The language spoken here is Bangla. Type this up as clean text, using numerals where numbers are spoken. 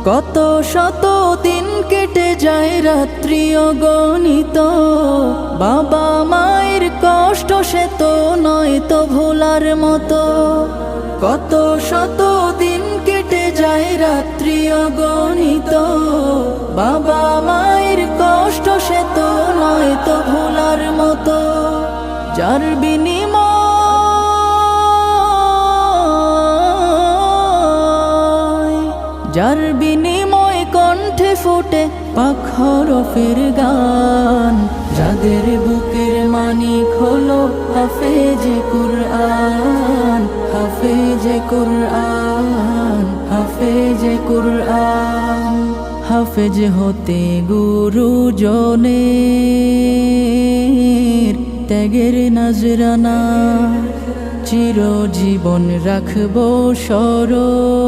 কত শত দিন কেটে যায় রাত্রি অগণিত, বাবা মায়ের কষ্ট সে তো নয় তো ভোলার মতো। কত শত দিন কেটে যায় রাত্রি অগণিত, বাবা মায়ের কষ্ট সে তো নয় তো ভোলার মতো। যার বিনিময় কণ্ঠে ফোটে পাক হরফের গান, যাদের বুকের মানিক হলো হাফেজে কুরআন, হাফেজে কুরআন, হাফেজে কুরআন। হাফেজ হতে গুরুজনের ত্যাগের নজরানা চিরজীবন রাখবো স্মরণ।